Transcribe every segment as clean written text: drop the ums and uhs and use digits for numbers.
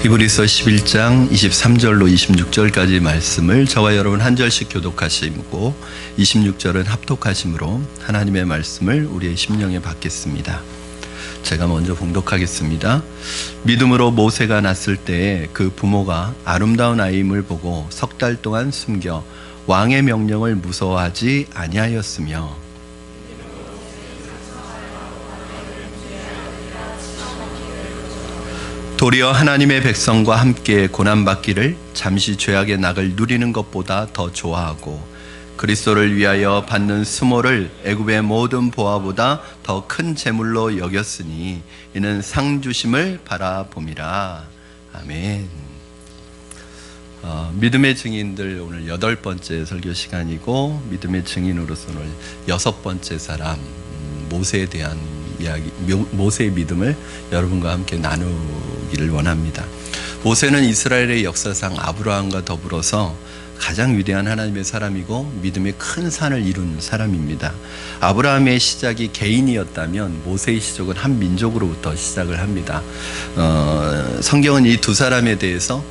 히브리서 11장 23절로 26절까지 말씀을 저와 여러분 한 절씩 교독하시고 26절은 합독하심으로 하나님의 말씀을 우리의 심령에 받겠습니다. 제가 먼저 봉독하겠습니다. 믿음으로 모세가 났을 때에 그 부모가 아름다운 아이임을 보고 석 달 동안 숨겨 왕의 명령을 무서워하지 아니하였으며 도리어 하나님의 백성과 함께 고난받기를 잠시 죄악의 낙을 누리는 것보다 더 좋아하고 그리스도를 위하여 받는 수모를 애굽의 모든 보화보다 더 큰 재물로 여겼으니 이는 상 주심을 바라봄이라. 아멘. 믿음의 증인들 오늘 8번째 설교 시간이고 믿음의 증인으로서 오늘 6번째 사람 모세에 대한 이야기, 모세의 믿음을 여러분과 함께 나누기를 원합니다. 모세는 이스라엘의 역사상 아브라함과 더불어서 가장 위대한 하나님의 사람이고 믿음의 큰 산을 이룬 사람입니다. 아브라함의 시작이 개인이었다면 모세의 시작은 한 민족으로부터 시작을 합니다. 성경은 이 두 사람에 대해서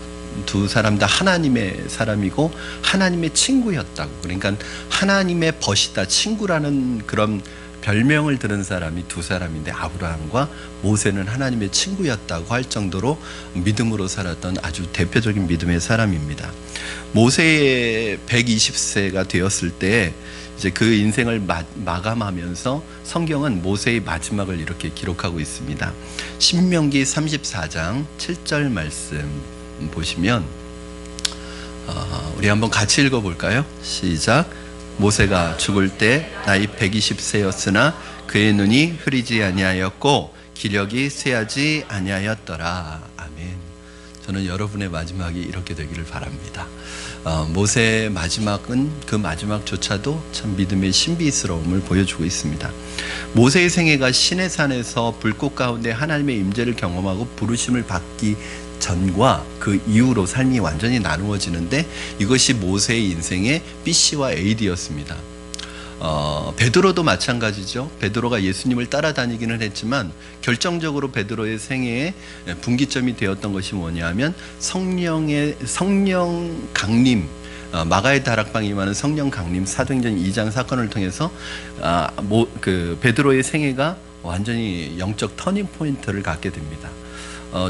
두 사람 다 하나님의 사람이고 하나님의 친구였다고, 그러니까 하나님의 벗이다, 친구라는 그런 별명을 들은 사람이 두 사람인데 아브라함과 모세는 하나님의 친구였다고 할 정도로 믿음으로 살았던 아주 대표적인 믿음의 사람입니다. 모세의 120세가 되었을 때 이제 그 인생을 마감하면서 성경은 모세의 마지막을 이렇게 기록하고 있습니다. 신명기 34장 7절 말씀 보시면 우리 한번 같이 읽어볼까요? 시작. 모세가 죽을 때 나이 120세였으나 그의 눈이 흐리지 아니하였고 기력이 쇠하지 아니하였더라. 아멘. 저는 여러분의 마지막이 이렇게 되기를 바랍니다. 모세의 마지막은 그 마지막조차도 참 믿음의 신비스러움을 보여주고 있습니다. 모세의 생애가 시내산에서 불꽃 가운데 하나님의 임재를 경험하고 부르심을 받기 전과 그 이후로 삶이 완전히 나누어지는데 이것이 모세의 인생의 BC와 AD였습니다. 베드로도 마찬가지죠. 베드로가 예수님을 따라다니기는 했지만 결정적으로 베드로의 생애에 분기점이 되었던 것이 뭐냐면 성령 강림, 마가의 다락방에 임하는 성령 강림 사도행전 2장 사건을 통해서 베드로의 생애가 완전히 영적 터닝 포인트를 갖게 됩니다.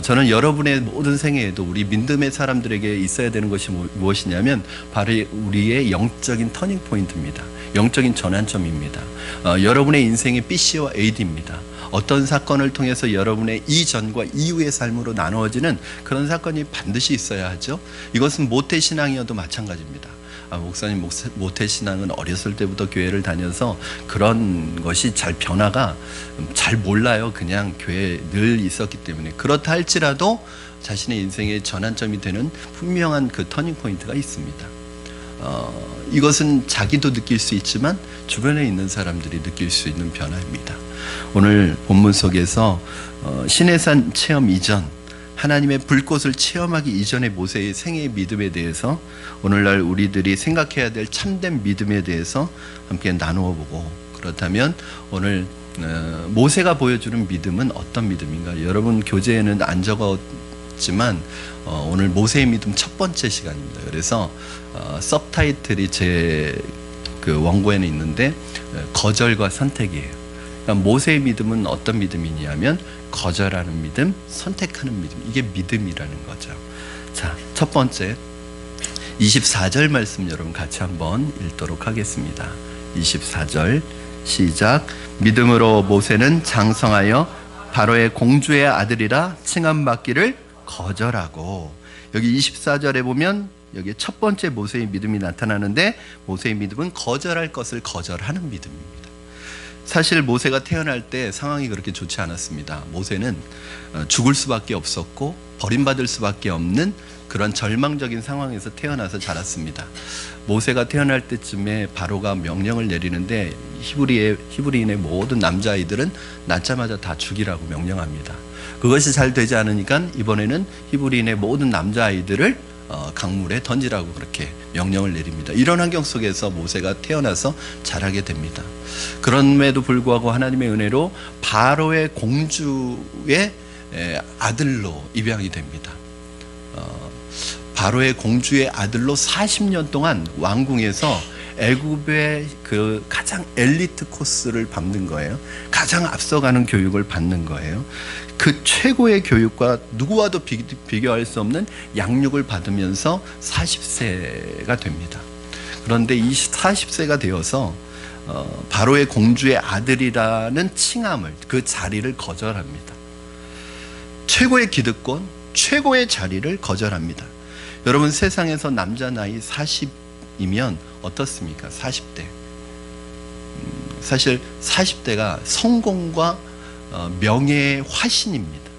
저는 여러분의 모든 생애에도 우리 믿음의 사람들에게 있어야 되는 것이 무엇이냐면 바로 우리의 영적인 터닝 포인트입니다. 영적인 전환점입니다. 여러분의 인생의 BC와 AD입니다. 어떤 사건을 통해서 여러분의 이전과 이후의 삶으로 나누어지는 그런 사건이 반드시 있어야 하죠. 이것은 모태신앙이어도 마찬가지입니다. 목사님, 모태신앙은 어렸을 때부터 교회를 다녀서 그런 것이 잘 변화가 잘 몰라요. 그냥 교회에 늘 있었기 때문에. 그렇다 할지라도 자신의 인생의 전환점이 되는 분명한 그 터닝 포인트가 있습니다. 이것은 자기도 느낄 수 있지만 주변에 있는 사람들이 느낄 수 있는 변화입니다. 오늘 본문 속에서 시내산 체험 이전, 하나님의 불꽃을 체험하기 이전의 모세의 생애의 믿음에 대해서 오늘날 우리들이 생각해야 될 참된 믿음에 대해서 함께 나누어 보고, 그렇다면 오늘 모세가 보여주는 믿음은 어떤 믿음인가? 여러분 교재에는 안 적었지만 오늘 모세의 믿음 첫 번째 시간입니다. 그래서 서브타이틀이 제 그 원고에는 있는데 거절과 선택이에요. 그러니까 모세의 믿음은 어떤 믿음이냐면 거절하는 믿음, 선택하는 믿음, 이게 믿음이라는 거죠. 자, 첫 번째 24절 말씀 여러분 같이 한번 읽도록 하겠습니다. 24절 시작. 믿음으로 모세는 장성하여 바로의 공주의 아들이라 칭함받기를 거절하고, 여기 24절에 보면 여기 첫 번째 모세의 믿음이 나타나는데 모세의 믿음은 거절할 것을 거절하는 믿음입니다. 사실 모세가 태어날 때 상황이 그렇게 좋지 않았습니다. 모세는 죽을 수밖에 없었고 버림받을 수밖에 없는 그런 절망적인 상황에서 태어나서 자랐습니다. 모세가 태어날 때쯤에 바로가 명령을 내리는데 히브리인의 모든 남자아이들은 낳자마자 다 죽이라고 명령합니다. 그것이 잘 되지 않으니까 이번에는 히브리인의 모든 남자아이들을 강물에 던지라고 그렇게 명령을 내립니다. 이런 환경 속에서 모세가 태어나서 자라게 됩니다. 그럼에도 불구하고 하나님의 은혜로 바로의 공주의 아들로 입양이 됩니다. 바로의 공주의 아들로 40년 동안 왕궁에서 애굽의 그 가장 엘리트 코스를 밟는 거예요. 가장 앞서가는 교육을 받는 거예요. 그 최고의 교육과 누구와도 비교할 수 없는 양육을 받으면서 40세가 됩니다. 그런데 이 40세가 되어서 바로의 공주의 아들이라는 칭함을, 그 자리를 거절합니다. 최고의 기득권, 최고의 자리를 거절합니다. 여러분, 세상에서 남자 나이 40이면 어떻습니까? 40대. 사실 40대가 성공과 명예의 화신입니다.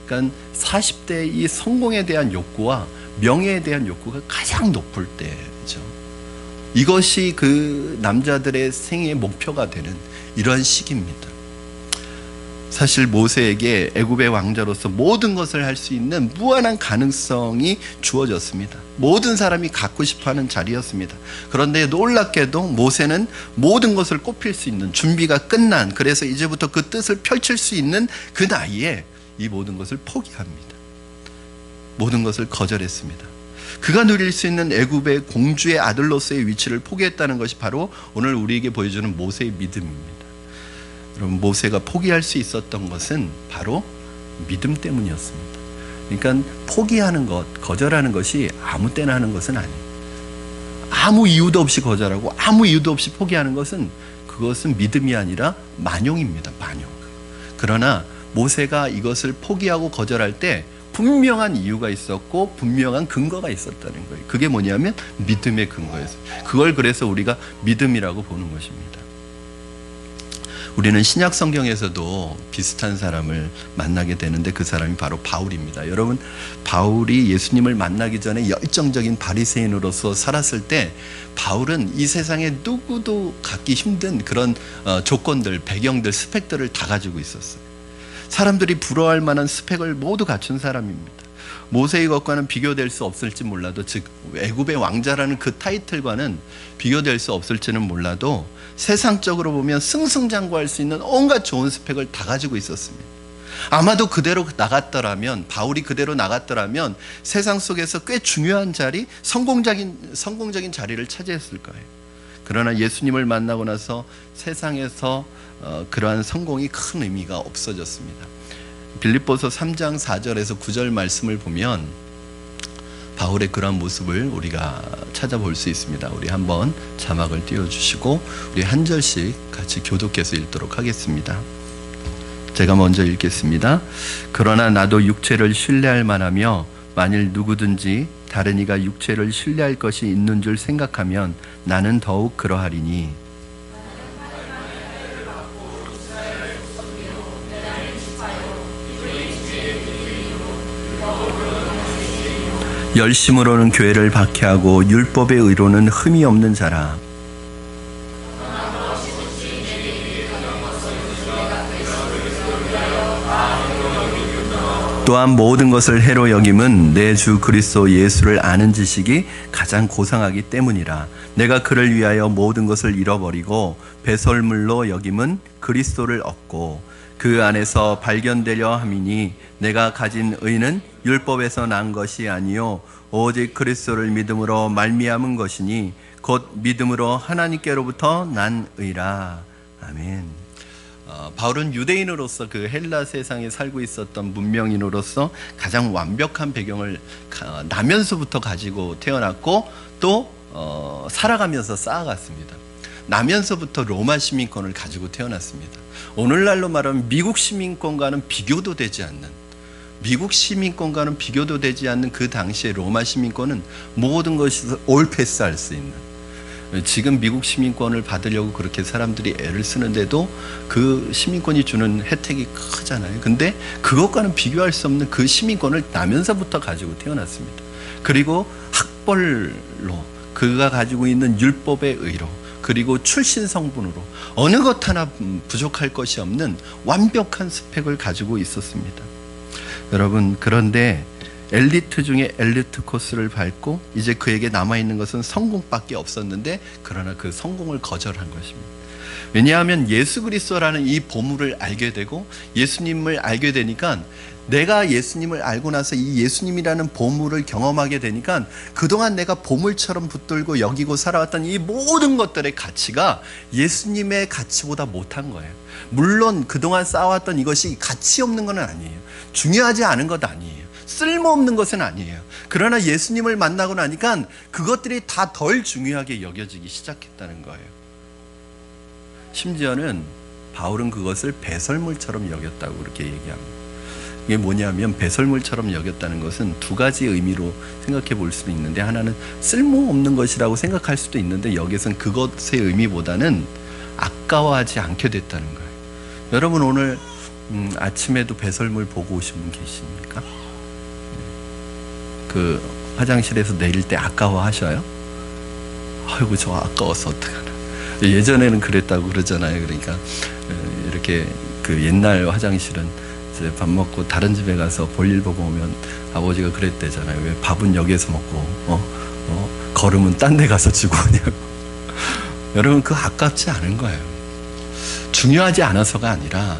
그러니까 40대 이 성공에 대한 욕구와 명예에 대한 욕구가 가장 높을 때죠. 이것이 그 남자들의 생애의 목표가 되는 이러한 시기입니다. 사실 모세에게 애굽의 왕자로서 모든 것을 할 수 있는 무한한 가능성이 주어졌습니다. 모든 사람이 갖고 싶어하는 자리였습니다. 그런데 놀랍게도 모세는 모든 것을 꼽힐 수 있는 준비가 끝난, 그래서 이제부터 그 뜻을 펼칠 수 있는 그 나이에 이 모든 것을 포기합니다. 모든 것을 거절했습니다. 그가 누릴 수 있는 애굽의 공주의 아들로서의 위치를 포기했다는 것이 바로 오늘 우리에게 보여주는 모세의 믿음입니다. 여러분, 모세가 포기할 수 있었던 것은 바로 믿음 때문이었습니다. 그러니까 포기하는 것, 거절하는 것이 아무 때나 하는 것은 아니에요. 아무 이유도 없이 거절하고 아무 이유도 없이 포기하는 것은, 그것은 믿음이 아니라 만용입니다. 만용. 그러나 모세가 이것을 포기하고 거절할 때 분명한 이유가 있었고 분명한 근거가 있었다는 거예요. 그게 뭐냐면 믿음의 근거였어요. 그걸 그래서 우리가 믿음이라고 보는 것입니다. 우리는 신약 성경에서도 비슷한 사람을 만나게 되는데 그 사람이 바로 바울입니다. 여러분, 바울이 예수님을 만나기 전에 열정적인 바리새인으로서 살았을 때 바울은 이 세상에 누구도 갖기 힘든 그런 조건들, 배경들, 스펙들을 다 가지고 있었어요. 사람들이 부러워할 만한 스펙을 모두 갖춘 사람입니다. 모세의 것과는 비교될 수 없을지 몰라도, 즉 애굽의 왕자라는 그 타이틀과는 비교될 수 없을지는 몰라도 세상적으로 보면 승승장구할 수 있는 온갖 좋은 스펙을 다 가지고 있었습니다. 아마도 그대로 나갔더라면, 바울이 그대로 나갔더라면 세상 속에서 꽤 중요한 자리, 성공적인 자리를 차지했을 거예요. 그러나 예수님을 만나고 나서 세상에서 그러한 성공이 큰 의미가 없어졌습니다. 빌립보서 3장 4절에서 9절 말씀을 보면 바울의 그런 모습을 우리가 찾아볼 수 있습니다. 우리 한번 자막을 띄워주시고 우리 한 절씩 같이 교독해서 읽도록 하겠습니다. 제가 먼저 읽겠습니다. 그러나 나도 육체를 신뢰할 만하며 만일 누구든지 다른 이가 육체를 신뢰할 것이 있는 줄 생각하면 나는 더욱 그러하리니, 열심으로는 교회를 박해하고 율법의 의로는 흠이 없는 자라. 또한 모든 것을 해로 여김은 내 주 그리스도 예수를 아는 지식이 가장 고상하기 때문이라. 내가 그를 위하여 모든 것을 잃어버리고 배설물로 여김은 그리스도를 얻고 그 안에서 발견되려 함이니, 내가 가진 의는 율법에서 난 것이 아니요 오직 그리스도를 믿음으로 말미암은 것이니 곧 믿음으로 하나님께로부터 난 의라. 아멘. 바울은 유대인으로서 그 헬라 세상에 살고 있었던 문명인으로서 가장 완벽한 배경을 나면서부터 가지고 태어났고 또 살아가면서 쌓아갔습니다. 나면서부터 로마 시민권을 가지고 태어났습니다. 오늘날로 말하면 미국 시민권과는 비교도 되지 않는, 미국 시민권과는 비교도 되지 않는 그 당시의 로마 시민권은 모든 것에서 올 패스할 수 있는, 지금 미국 시민권을 받으려고 그렇게 사람들이 애를 쓰는데도 그 시민권이 주는 혜택이 크잖아요. 근데 그것과는 비교할 수 없는 그 시민권을 나면서부터 가지고 태어났습니다. 그리고 학벌로, 그가 가지고 있는 율법의 의로, 그리고 출신 성분으로 어느 것 하나 부족할 것이 없는 완벽한 스펙을 가지고 있었습니다. 여러분, 그런데 엘리트 중에 엘리트 코스를 밟고 이제 그에게 남아있는 것은 성공밖에 없었는데, 그러나 그 성공을 거절한 것입니다. 왜냐하면 예수 그리스도라는 이 보물을 알게 되고 예수님을 알게 되니까 내가 예수님을 알고 나서 이 예수님이라는 보물을 경험하게 되니까 그동안 내가 보물처럼 붙들고 여기고 살아왔던 이 모든 것들의 가치가 예수님의 가치보다 못한 거예요. 물론 그동안 쌓아왔던 이것이 가치 없는 건 아니에요. 중요하지 않은 것 아니에요. 쓸모없는 것은 아니에요. 그러나 예수님을 만나고 나니까 그것들이 다 덜 중요하게 여겨지기 시작했다는 거예요. 심지어는 바울은 그것을 배설물처럼 여겼다고 그렇게 얘기합니다. 이게 뭐냐면 배설물처럼 여겼다는 것은 두 가지 의미로 생각해 볼 수도 있는데, 하나는 쓸모없는 것이라고 생각할 수도 있는데, 여기서는 그것의 의미보다는 아까워하지 않게 됐다는 거예요. 여러분 오늘 아침에도 배설물 보고 오신 분 계십니까? 그 화장실에서 내릴 때 아까워하셔요? 아이고 저 아까워서 어떡하나. 예전에는 그랬다고 그러잖아요. 그러니까 이렇게 그 옛날 화장실은 이제 밥 먹고 다른 집에 가서 볼일 보고 오면 아버지가 그랬대잖아요. 왜 밥은 여기에서 먹고 걸음은 딴 데 가서 주고 오냐고. 여러분 그거 아깝지 않은 거예요. 중요하지 않아서가 아니라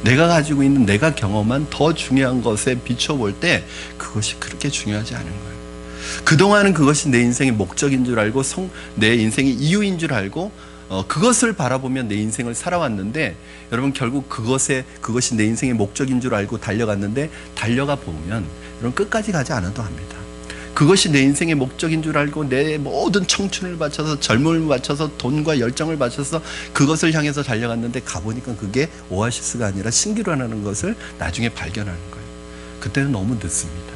내가 가지고 있는, 내가 경험한 더 중요한 것에 비춰볼 때 그것이 그렇게 중요하지 않은 거예요. 그동안은 그것이 내 인생의 목적인 줄 알고 내 인생의 이유인 줄 알고 그것을 바라보며 내 인생을 살아왔는데, 여러분 결국 그것이 내 인생의 목적인 줄 알고 달려갔는데, 달려가 보면 여러분 끝까지 가지 않아도 합니다. 그것이 내 인생의 목적인 줄 알고 내 모든 청춘을 바쳐서, 젊음을 바쳐서, 돈과 열정을 바쳐서 그것을 향해서 달려갔는데 가보니까 그게 오아시스가 아니라 신기루라는 것을 나중에 발견하는 거예요. 그때는 너무 늦습니다.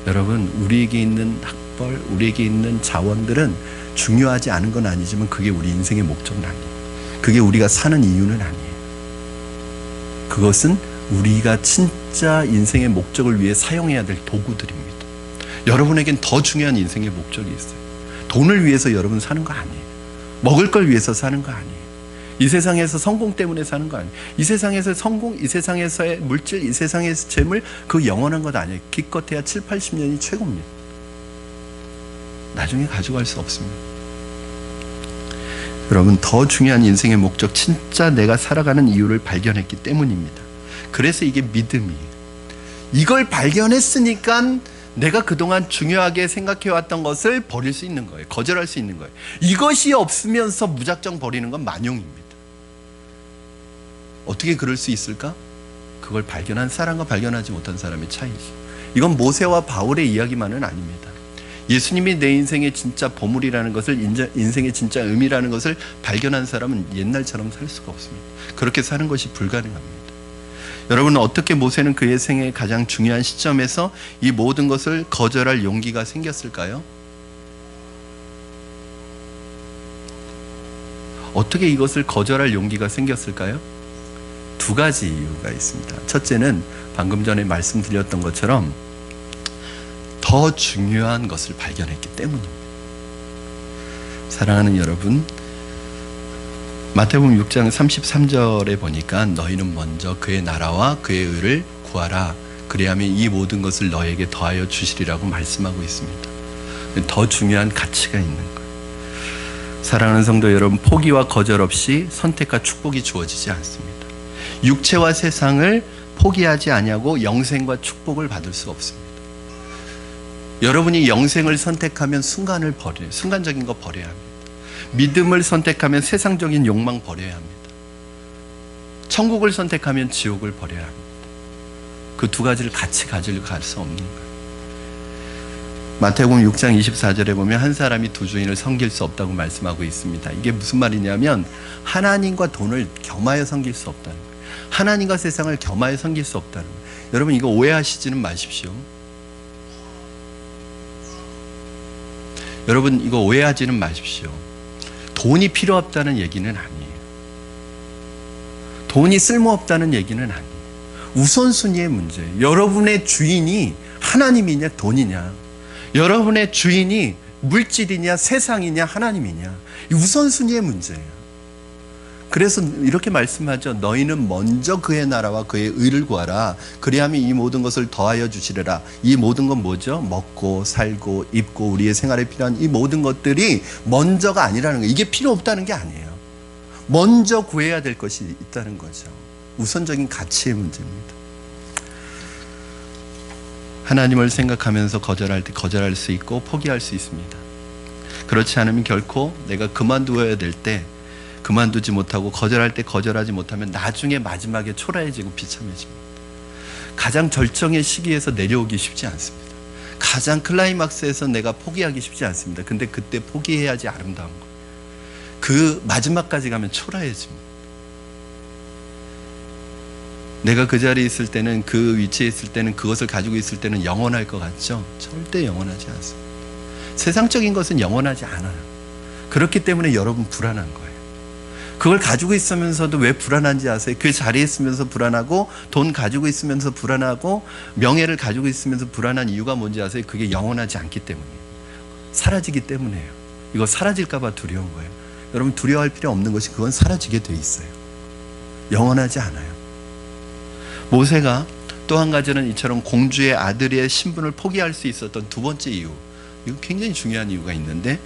여러분 우리에게 있는 학벌, 우리에게 있는 자원들은 중요하지 않은 건 아니지만 그게 우리 인생의 목적은 아니에요. 그게 우리가 사는 이유는 아니에요. 그것은 우리가 진짜 인생의 목적을 위해 사용해야 될 도구들입니다. 여러분에겐 더 중요한 인생의 목적이 있어요. 돈을 위해서 여러분 사는 거 아니에요. 먹을 걸 위해서 사는 거 아니에요. 이 세상에서 성공 때문에 사는 거 아니에요. 이 세상에서 성공, 이 세상에서의 물질, 이 세상에서 재물, 그 영원한 것 아니에요. 기껏해야 7, 80년이 최고입니다. 나중에 가져갈 수 없습니다. 여러분 더 중요한 인생의 목적, 진짜 내가 살아가는 이유를 발견했기 때문입니다. 그래서 이게 믿음이에요. 이걸 발견했으니까 내가 그동안 중요하게 생각해왔던 것을 버릴 수 있는 거예요. 거절할 수 있는 거예요. 이것이 없으면서 무작정 버리는 건 만용입니다. 어떻게 그럴 수 있을까? 그걸 발견한 사람과 발견하지 못한 사람의 차이죠. 이건 모세와 바울의 이야기만은 아닙니다. 예수님이 내 인생의 진짜 보물이라는 것을, 인생의 진짜 의미라는 것을 발견한 사람은 옛날처럼 살 수가 없습니다. 그렇게 사는 것이 불가능합니다. 여러분 어떻게 모세는 그의 생의 가장 중요한 시점에서 이 모든 것을 거절할 용기가 생겼을까요? 어떻게 이것을 거절할 용기가 생겼을까요? 두 가지 이유가 있습니다. 첫째는 방금 전에 말씀드렸던 것처럼 더 중요한 것을 발견했기 때문입니다. 사랑하는 여러분, 마태복음 6장 33절에 보니까 너희는 먼저 그의 나라와 그의 의를 구하라. 그리하면 이 모든 것을 너에게 더하여 주시리라고 말씀하고 있습니다. 더 중요한 가치가 있는 거예요. 사랑하는 성도 여러분, 포기와 거절 없이 선택과 축복이 주어지지 않습니다. 육체와 세상을 포기하지 아니하고 영생과 축복을 받을 수 없습니다. 여러분이 영생을 선택하면 순간적인 거 버려야 합니다. 믿음을 선택하면 세상적인 욕망 버려야 합니다. 천국을 선택하면 지옥을 버려야 합니다. 그 두 가지를 같이 가지고 갈 수 없는 거예요. 마태복음 6장 24절에 보면 한 사람이 두 주인을 섬길 수 없다고 말씀하고 있습니다. 이게 무슨 말이냐면 하나님과 돈을 겸하여 섬길 수 없다는 거예요. 하나님과 세상을 겸하여 섬길 수 없다는 거예요. 여러분 이거 오해하시지는 마십시오. 여러분 이거 오해하지는 마십시오. 돈이 필요 없다는 얘기는 아니에요. 돈이 쓸모없다는 얘기는 아니에요. 우선순위의 문제예요. 여러분의 주인이 하나님이냐 돈이냐, 여러분의 주인이 물질이냐 세상이냐 하나님이냐, 이 우선순위의 문제예요. 그래서 이렇게 말씀하죠. 너희는 먼저 그의 나라와 그의 의를 구하라. 그리하면 이 모든 것을 더하여 주시리라. 이 모든 건 뭐죠? 먹고 살고 입고 우리의 생활에 필요한 이 모든 것들이 먼저가 아니라는 거예요. 이게 필요 없다는 게 아니에요. 먼저 구해야 될 것이 있다는 거죠. 우선적인 가치의 문제입니다. 하나님을 생각하면서 거절할 때 거절할 수 있고 포기할 수 있습니다. 그렇지 않으면 결코 내가 그만두어야 될 때 그만두지 못하고 거절할 때 거절하지 못하면 나중에 마지막에 초라해지고 비참해집니다. 가장 절정의 시기에서 내려오기 쉽지 않습니다. 가장 클라이막스에서 내가 포기하기 쉽지 않습니다. 근데 그때 포기해야지 아름다운 거예요. 그 마지막까지 가면 초라해집니다. 내가 그 자리에 있을 때는, 그 위치에 있을 때는, 그것을 가지고 있을 때는 영원할 것 같죠? 절대 영원하지 않습니다. 세상적인 것은 영원하지 않아요. 그렇기 때문에 여러분 불안한 거예요. 그걸 가지고 있으면서도 왜 불안한지 아세요? 그 자리에 있으면서 불안하고, 돈 가지고 있으면서 불안하고, 명예를 가지고 있으면서 불안한 이유가 뭔지 아세요? 그게 영원하지 않기 때문이에요. 사라지기 때문이에요. 이거 사라질까 봐 두려운 거예요. 여러분 두려워할 필요 없는 것이 그건 사라지게 돼 있어요. 영원하지 않아요. 모세가 또 한 가지는 이처럼 공주의 아들의 신분을 포기할 수 있었던 두 번째 이유, 이거 굉장히 중요한 이유가 있는데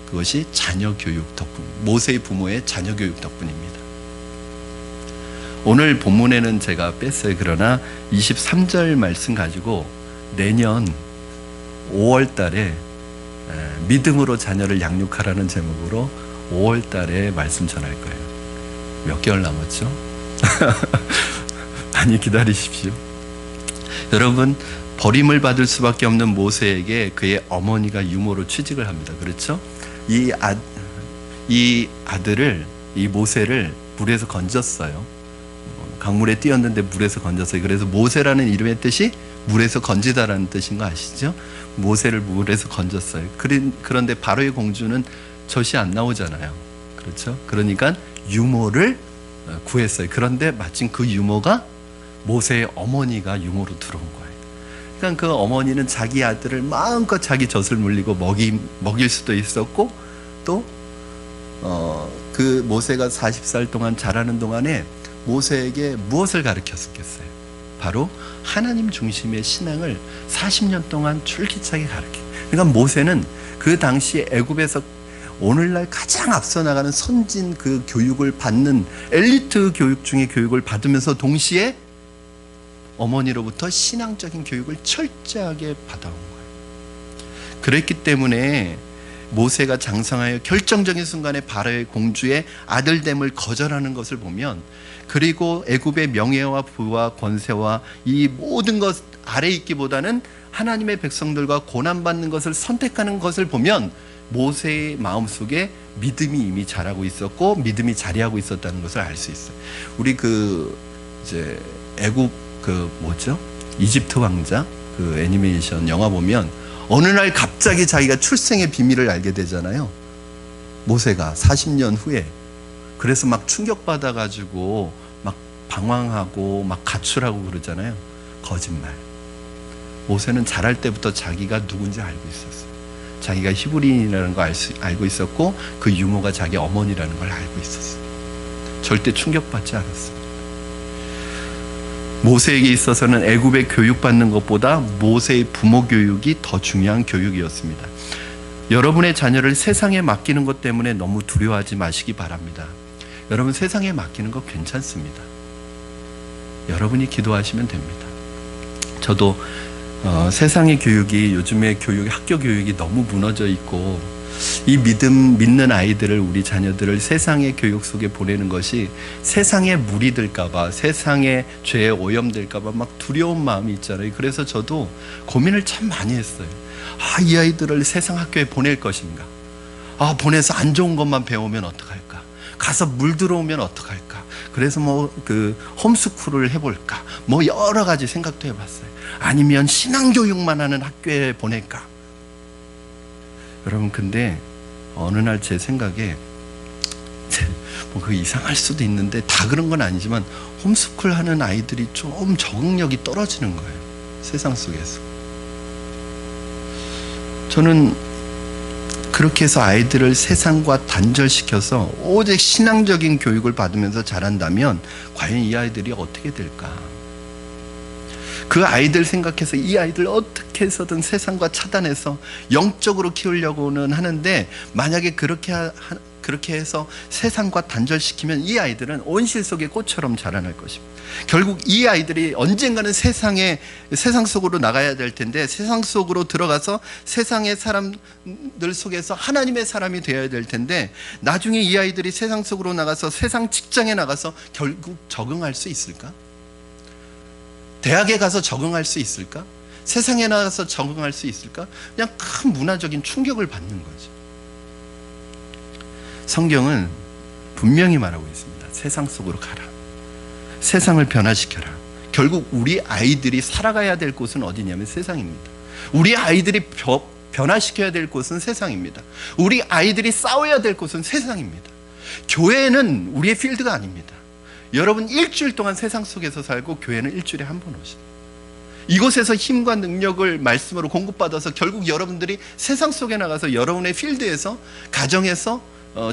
그것이 자녀 교육 덕분, 모세의 부모의 자녀 교육 덕분입니다. 오늘 본문에는 제가 뺐어요. 그러나 23절 말씀 가지고 내년 5월 달에 믿음으로 자녀를 양육하라는 제목으로 5월 달에 말씀 전할 거예요. 몇 개월 남았죠? 많이 기다리십시오. 여러분, 버림을 받을 수밖에 없는 모세에게 그의 어머니가 유모로 취직을 합니다. 그렇죠? 이 아들을, 이 모세를 물에서 건졌어요. 강물에 띄었는데 물에서 건졌어요. 그래서 모세라는 이름의 뜻이 물에서 건지다라는 뜻인 거 아시죠? 모세를 물에서 건졌어요. 그런데 바로의 공주는 젖이 안 나오잖아요. 그렇죠? 그러니까 유모를 구했어요. 그런데 마침 그 유모가 모세의 어머니가 유모로 들어온 거예요. 그러니까 그 어머니는 자기 아들을 마음껏 자기 젖을 물리고 먹일 수도 있었고, 또 그 모세가 40살 동안 자라는 동안에 모세에게 무엇을 가르쳤겠어요? 바로 하나님 중심의 신앙을 40년 동안 줄기차게 가르쳐요. 그러니까 모세는 그 당시 애굽에서 오늘날 가장 앞서 나가는 선진 그 교육을 받는 엘리트 교육 중에 교육을 받으면서 동시에 어머니로부터 신앙적인 교육을 철저하게 받아온 거예요. 그랬기 때문에 모세가 장성하여 결정적인 순간에 바로의 공주의 아들됨을 거절하는 것을 보면, 그리고 애굽의 명예와 부와 권세와 이 모든 것 아래 있기보다는 하나님의 백성들과 고난받는 것을 선택하는 것을 보면 모세의 마음속에 믿음이 이미 자라고 있었고 믿음이 자리하고 있었다는 것을 알 수 있어요. 우리 이제 애굽 이집트 왕자 그 애니메이션 영화 보면 어느 날 갑자기 자기가 출생의 비밀을 알게 되잖아요. 모세가 40년 후에. 그래서 막 충격받아가지고 막 방황하고 막 가출하고 그러잖아요. 거짓말. 모세는 자랄 때부터 자기가 누군지 알고 있었어요. 자기가 히브리인이라는 걸 알고 있었고 그 유모가 자기 어머니라는 걸 알고 있었어요. 절대 충격받지 않았어요. 모세에게 있어서는 애굽의 교육받는 것보다 모세의 부모 교육이 더 중요한 교육이었습니다. 여러분의 자녀를 세상에 맡기는 것 때문에 너무 두려워하지 마시기 바랍니다. 여러분 세상에 맡기는 거 괜찮습니다. 여러분이 기도하시면 됩니다. 저도 세상의 교육이, 요즘의 학교 교육이 너무 무너져 있고 이 믿는 아이들을, 우리 자녀들을 세상의 교육 속에 보내는 것이 세상에 무리 될까봐, 세상의 죄에 오염될까봐 막 두려운 마음이 있잖아요. 그래서 저도 고민을 참 많이 했어요. 이 아이들을 세상 학교에 보낼 것인가? 보내서 안 좋은 것만 배우면 어떡할까? 가서 물 들어오면 어떡할까? 그래서 홈스쿨을 해볼까? 여러 가지 생각도 해봤어요. 아니면 신앙교육만 하는 학교에 보낼까? 여러분, 근데 어느 날 제 생각에 그거 이상할 수도 있는데 다 그런 건 아니지만 홈스쿨 하는 아이들이 좀 적응력이 떨어지는 거예요. 세상 속에서. 저는 그렇게 해서 아이들을 세상과 단절시켜서 오직 신앙적인 교육을 받으면서 자란다면 과연 이 아이들이 어떻게 될까? 그 아이들 생각해서 이 아이들 어떻게 해서든 세상과 차단해서 영적으로 키우려고는 하는데, 만약에 그렇게 그렇게 해서 세상과 단절시키면 이 아이들은 온실 속의 꽃처럼 자라날 것입니다. 결국 이 아이들이 언젠가는 세상 속으로 나가야 될 텐데, 세상 속으로 들어가서 세상의 사람들 속에서 하나님의 사람이 되어야 될 텐데, 나중에 이 아이들이 세상 속으로 나가서 세상 직장에 나가서 결국 적응할 수 있을까? 대학에 가서 적응할 수 있을까? 세상에 나가서 적응할 수 있을까? 그냥 큰 문화적인 충격을 받는 거죠. 성경은 분명히 말하고 있습니다. 세상 속으로 가라. 세상을 변화시켜라. 결국 우리 아이들이 살아가야 될 곳은 어디냐면 세상입니다. 우리 아이들이 변화시켜야 될 곳은 세상입니다. 우리 아이들이 싸워야 될 곳은 세상입니다. 교회는 우리의 필드가 아닙니다. 여러분 일주일 동안 세상 속에서 살고, 교회는 일주일에 한 번 오십니다. 이곳에서 힘과 능력을 말씀으로 공급받아서 결국 여러분들이 세상 속에 나가서 여러분의 필드에서, 가정에서,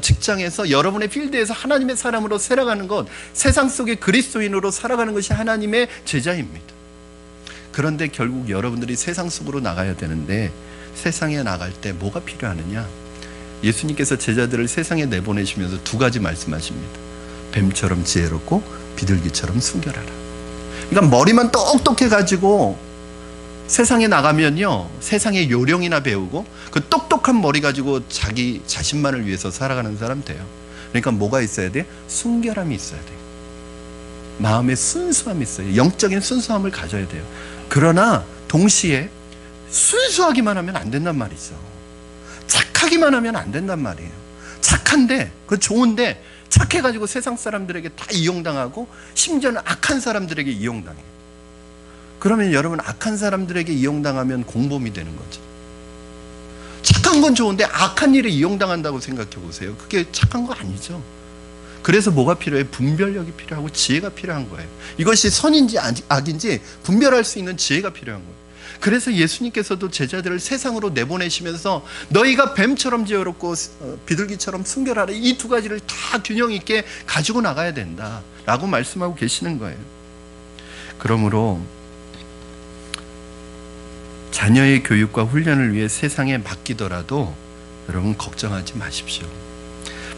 직장에서, 여러분의 필드에서 하나님의 사람으로 살아가는 것, 세상 속의 그리스도인으로 살아가는 것이 하나님의 제자입니다. 그런데 결국 여러분들이 세상 속으로 나가야 되는데, 세상에 나갈 때 뭐가 필요하느냐? 예수님께서 제자들을 세상에 내보내시면서 두 가지 말씀하십니다. 뱀처럼 지혜롭고 비둘기처럼 순결하라. 그러니까 머리만 똑똑해가지고 세상에 나가면요, 세상의 요령이나 배우고 그 똑똑한 머리 가지고 자기 자신만을 위해서 살아가는 사람 돼요. 그러니까 뭐가 있어야 돼? 순결함이 있어야 돼요. 마음의 순수함이 있어요. 영적인 순수함을 가져야 돼요. 그러나 동시에 순수하기만 하면 안 된단 말이죠. 착하기만 하면 안 된단 말이에요. 착한데, 그 좋은데 착해가지고 세상 사람들에게 다 이용당하고, 심지어는 악한 사람들에게 이용당해요. 그러면 여러분, 악한 사람들에게 이용당하면 공범이 되는 거죠. 착한 건 좋은데 악한 일에 이용당한다고 생각해 보세요. 그게 착한 거 아니죠. 그래서 뭐가 필요해? 분별력이 필요하고 지혜가 필요한 거예요. 이것이 선인지 악인지 분별할 수 있는 지혜가 필요한 거예요. 그래서 예수님께서도 제자들을 세상으로 내보내시면서 너희가 뱀처럼 지혜롭고 비둘기처럼 순결하라, 이 두 가지를 다 균형 있게 가지고 나가야 된다라고 말씀하고 계시는 거예요. 그러므로 자녀의 교육과 훈련을 위해 세상에 맡기더라도 여러분 걱정하지 마십시오.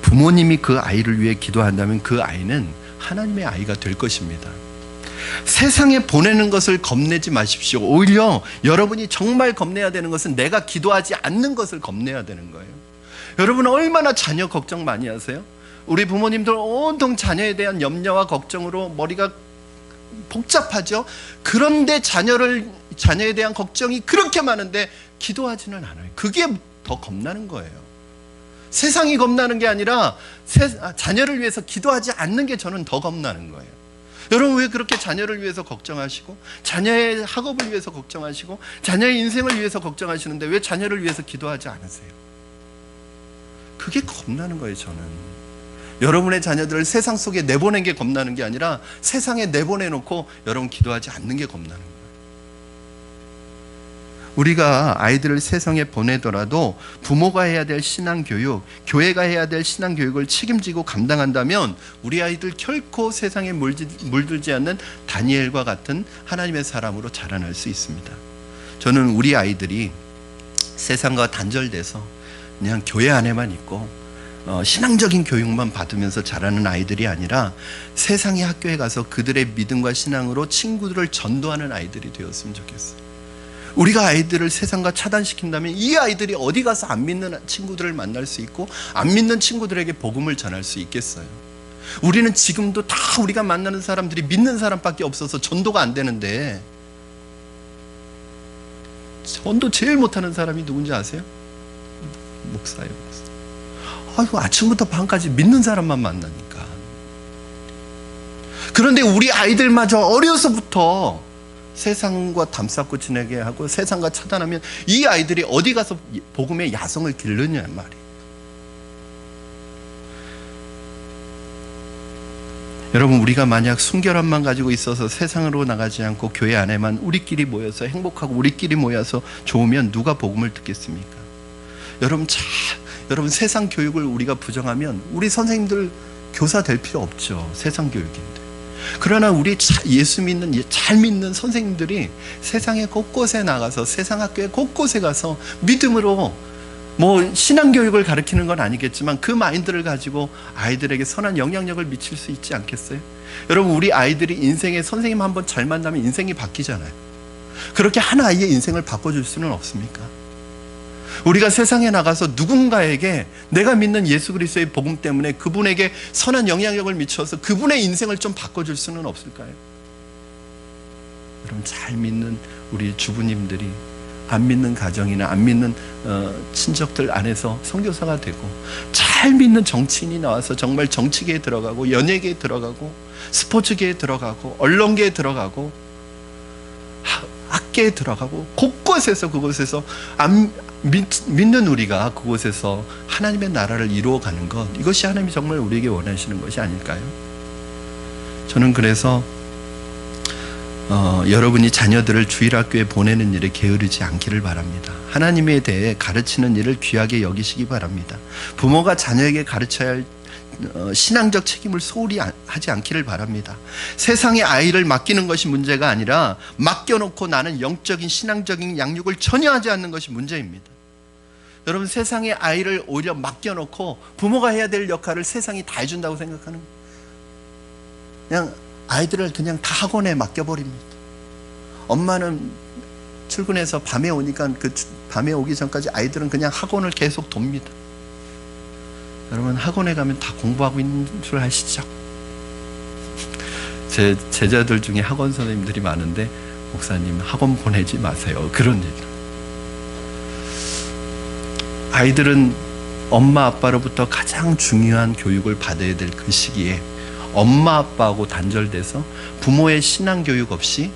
부모님이 그 아이를 위해 기도한다면 그 아이는 하나님의 아이가 될 것입니다. 세상에 보내는 것을 겁내지 마십시오. 오히려 여러분이 정말 겁내야 되는 것은 내가 기도하지 않는 것을 겁내야 되는 거예요. 여러분 얼마나 자녀 걱정 많이 하세요? 우리 부모님들 온통 자녀에 대한 염려와 걱정으로 머리가 복잡하죠. 그런데 자녀에 대한 걱정이 그렇게 많은데 기도하지는 않아요. 그게 더 겁나는 거예요. 세상이 겁나는 게 아니라 자녀를 위해서 기도하지 않는 게 저는 더 겁나는 거예요. 여러분 왜 그렇게 자녀를 위해서 걱정하시고, 자녀의 학업을 위해서 걱정하시고, 자녀의 인생을 위해서 걱정하시는데 왜 자녀를 위해서 기도하지 않으세요? 그게 겁나는 거예요. 저는 여러분의 자녀들을 세상 속에 내보낸 게 겁나는 게 아니라 세상에 내보내놓고 여러분 기도하지 않는 게 겁나는 거예요. 우리가 아이들을 세상에 보내더라도 부모가 해야 될 신앙교육, 교회가 해야 될 신앙교육을 책임지고 감당한다면 우리 아이들 결코 세상에 물들지 않는 다니엘과 같은 하나님의 사람으로 자라날 수 있습니다. 저는 우리 아이들이 세상과 단절돼서 그냥 교회 안에만 있고 신앙적인 교육만 받으면서 자라는 아이들이 아니라 세상의 학교에 가서 그들의 믿음과 신앙으로 친구들을 전도하는 아이들이 되었으면 좋겠어요. 우리가 아이들을 세상과 차단시킨다면 이 아이들이 어디 가서 안 믿는 친구들을 만날 수 있고 안 믿는 친구들에게 복음을 전할 수 있겠어요? 우리는 지금도 다 우리가 만나는 사람들이 믿는 사람밖에 없어서 전도가 안 되는데, 전도 제일 못하는 사람이 누군지 아세요? 목사예요. 아이고, 아침부터 밤까지 믿는 사람만 만나니까. 그런데 우리 아이들마저 어려서부터 세상과 담쌓고 지내게 하고 세상과 차단하면 이 아이들이 어디 가서 복음의 야성을 기르냐 말이에요. 여러분, 우리가 만약 순결함만 가지고 있어서 세상으로 나가지 않고 교회 안에만 우리끼리 모여서 행복하고 우리끼리 모여서 좋으면 누가 복음을 듣겠습니까? 여러분 세상 교육을 우리가 부정하면 우리 선생님들 교사 될 필요 없죠. 세상 교육인데. 그러나 우리 예수 믿는, 잘 믿는 선생님들이 세상의 곳곳에 나가서 세상 학교에 곳곳에 가서 믿음으로 뭐 신앙교육을 가르치는 건 아니겠지만 그 마인드를 가지고 아이들에게 선한 영향력을 미칠 수 있지 않겠어요? 여러분, 우리 아이들이 인생에 선생님 한번 잘 만나면 인생이 바뀌잖아요. 그렇게 한 아이의 인생을 바꿔줄 수는 없습니까? 우리가 세상에 나가서 누군가에게 내가 믿는 예수 그리스도의 복음 때문에 그분에게 선한 영향력을 미쳐서 그분의 인생을 좀 바꿔줄 수는 없을까요? 여러분, 잘 믿는 우리 주부님들이 안 믿는 가정이나 안 믿는 친척들 안에서 선교사가 되고, 잘 믿는 정치인이 나와서 정말 정치계에 들어가고 연예계에 들어가고 스포츠계에 들어가고 언론계에 들어가고 학계에 들어가고 곳곳에서 그곳에서 믿는 우리가 그곳에서 하나님의 나라를 이루어가는 것, 이것이 하나님이 정말 우리에게 원하시는 것이 아닐까요? 저는 그래서 여러분이 자녀들을 주일학교에 보내는 일에 게으르지 않기를 바랍니다. 하나님에 대해 가르치는 일을 귀하게 여기시기 바랍니다. 부모가 자녀에게 가르쳐야 할 신앙적 책임을 소홀히 하지 않기를 바랍니다. 세상에 아이를 맡기는 것이 문제가 아니라 맡겨놓고 나는 영적인 신앙적인 양육을 전혀 하지 않는 것이 문제입니다. 여러분, 세상에 아이를 오히려 맡겨놓고 부모가 해야 될 역할을 세상이 다 해준다고 생각하는, 그냥 아이들을 그냥 다 학원에 맡겨버립니다. 엄마는 출근해서 밤에 오니까 그 밤에 오기 전까지 아이들은 그냥 학원을 계속 돕니다. 여러분, 학원에 가면 다 공부하고 있는 줄 아시죠? 제 제자들 중에 학원 선생님들이 많은데, 목사님 학원 보내지 마세요, 그런 얘기를. 아이들은 엄마 아빠로부터 가장 중요한 교육을 받아야 될 그 시기에 엄마 아빠하고 단절돼서 부모의 신앙 교육 없이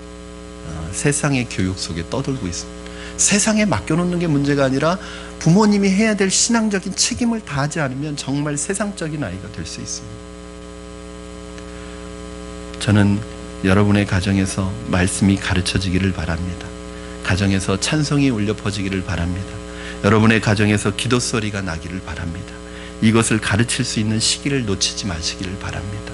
세상의 교육 속에 떠들고 있습니다. 세상에 맡겨놓는 게 문제가 아니라 부모님이 해야 될 신앙적인 책임을 다하지 않으면 정말 세상적인 아이가 될 수 있습니다. 저는 여러분의 가정에서 말씀이 가르쳐지기를 바랍니다. 가정에서 찬송이 울려 퍼지기를 바랍니다. 여러분의 가정에서 기도 소리가 나기를 바랍니다. 이것을 가르칠 수 있는 시기를 놓치지 마시기를 바랍니다.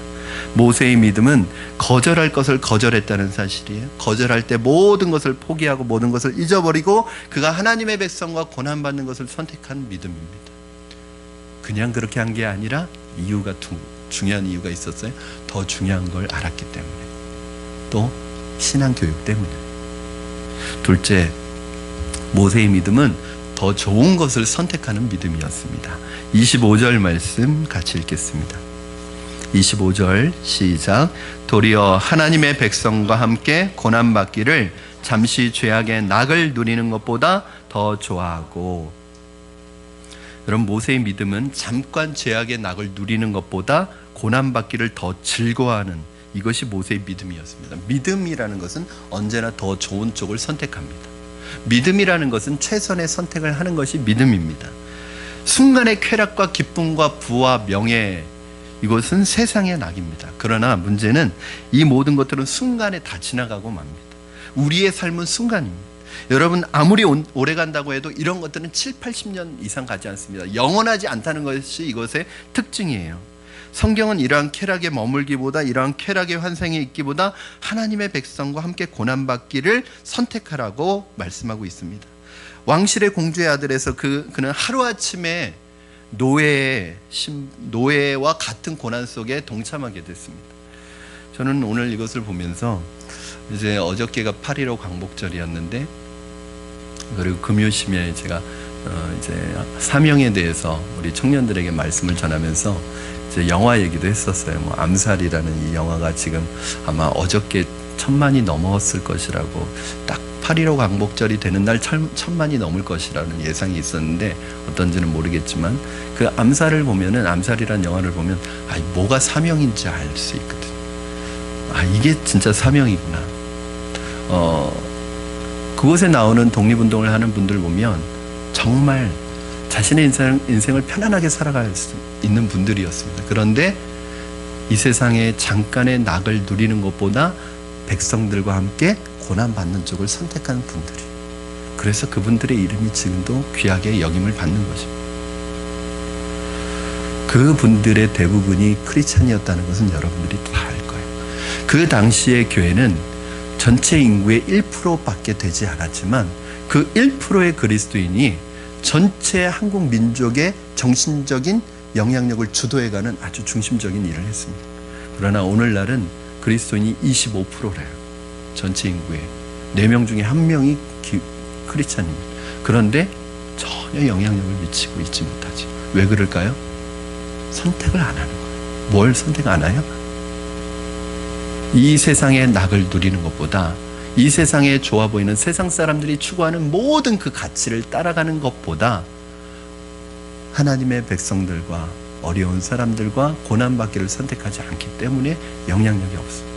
모세의 믿음은 거절할 것을 거절했다는 사실이에요. 거절할 때 모든 것을 포기하고 모든 것을 잊어버리고 그가 하나님의 백성과 고난받는 것을 선택한 믿음입니다. 그냥 그렇게 한 게 아니라 이유가 중요한 이유가 있었어요. 더 중요한 걸 알았기 때문에, 또 신앙교육 때문에. 둘째, 모세의 믿음은 더 좋은 것을 선택하는 믿음이었습니다. 25절 말씀 같이 읽겠습니다. 25절 시작. 도리어 하나님의 백성과 함께 고난받기를 잠시 죄악의 낙을 누리는 것보다 더 좋아하고. 여러분, 모세의 믿음은 잠깐 죄악의 낙을 누리는 것보다 고난받기를 더 즐거워하는, 이것이 모세의 믿음이었습니다. 믿음이라는 것은 언제나 더 좋은 쪽을 선택합니다. 믿음이라는 것은 최선의 선택을 하는 것이 믿음입니다. 순간의 쾌락과 기쁨과 부와 명예, 이것은 세상의 낙입니다. 그러나 문제는 이 모든 것들은 순간에 다 지나가고 맙니다. 우리의 삶은 순간입니다. 여러분, 아무리 오래 간다고 해도 이런 것들은 7, 80년 이상 가지 않습니다. 영원하지 않다는 것이 이것의 특징이에요. 성경은 이러한 쾌락에 머물기보다, 이러한 쾌락의 환상에 있기보다 하나님의 백성과 함께 고난받기를 선택하라고 말씀하고 있습니다. 왕실의 공주의 아들에서 그는 하루아침에 노예와 같은 고난 속에 동참하게 됐습니다. 저는 오늘 이것을 보면서, 이제 어저께가 8.15 광복절이었는데, 그리고 금요심에 제가 이제 사명에 대해서 우리 청년들에게 말씀을 전하면서 이제 영화 얘기도 했었어요. 뭐 암살이라는 이 영화가 지금 아마 어저께 1000만이 넘었을 것이라고, 딱 8.15 광복절이 되는 날 1000만이 넘을 것이라는 예상이 있었는데, 어떤지는 모르겠지만 그 암살을 보면은, 암살이라는 영화를 보면 뭐가 사명인지 알 수 있거든. 이게 진짜 사명이구나. 그곳에 나오는 독립운동을 하는 분들 보면 정말 자신의 인생을 편안하게 살아갈 수 있는 분들이었습니다. 그런데 이 세상에 잠깐의 낙을 누리는 것보다 백성들과 함께 고난받는 쪽을 선택한 분들이, 그래서 그분들의 이름이 지금도 귀하게 여김을 받는 것입니다. 그분들의 대부분이 크리스찬이었다는 것은 여러분들이 다 알 거예요. 그 당시의 교회는 전체 인구의 1%밖에 되지 않았지만 그 1%의 그리스도인이 전체 한국 민족의 정신적인 영향력을 주도해가는 아주 중심적인 일을 했습니다. 그러나 오늘날은 그리스도인이 25%래요. 전체 인구의 4명 중에 1명이 크리스찬입니다. 그런데 전혀 영향력을 미치고 있지 못하지. 왜 그럴까요? 선택을 안 하는 거예요. 뭘 선택 안 해요? 이 세상의 낙을 누리는 것보다, 이 세상에 좋아 보이는 세상 사람들이 추구하는 모든 그 가치를 따라가는 것보다 하나님의 백성들과 어려운 사람들과 고난받기를 선택하지 않기 때문에 영향력이 없어요.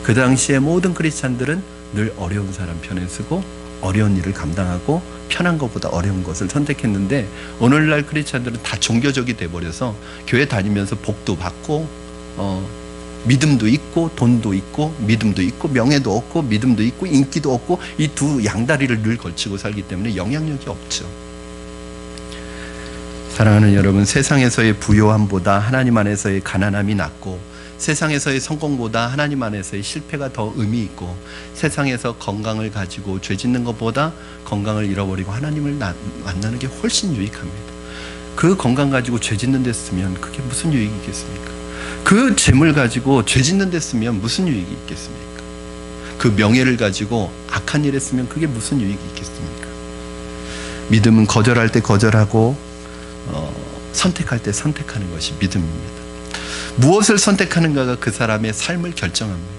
그 당시에 모든 크리스찬들은 늘 어려운 사람 편에 서고 어려운 일을 감당하고 편한 것보다 어려운 것을 선택했는데, 오늘날 크리스찬들은 다 종교적이 돼버려서 교회 다니면서 복도 받고 믿음도 있고 돈도 있고 믿음도 있고 명예도 없고 믿음도 있고 인기도 없고, 이 두 양다리를 늘 걸치고 살기 때문에 영향력이 없죠. 사랑하는 여러분, 세상에서의 부요함보다 하나님 안에서의 가난함이 낫고, 세상에서의 성공보다 하나님 안에서의 실패가 더 의미 있고, 세상에서 건강을 가지고 죄 짓는 것보다 건강을 잃어버리고 하나님을 만나는 게 훨씬 유익합니다. 그 건강 가지고 죄 짓는 데 쓰면 그게 무슨 유익이 있겠습니까? 그 재물 가지고 죄 짓는 데 쓰면 무슨 유익이 있겠습니까? 그 명예를 가지고 악한 일에 쓰면 그게 무슨 유익이 있겠습니까? 믿음은 거절할 때 거절하고 선택할 때 선택하는 것이 믿음입니다. 무엇을 선택하는가가 그 사람의 삶을 결정합니다.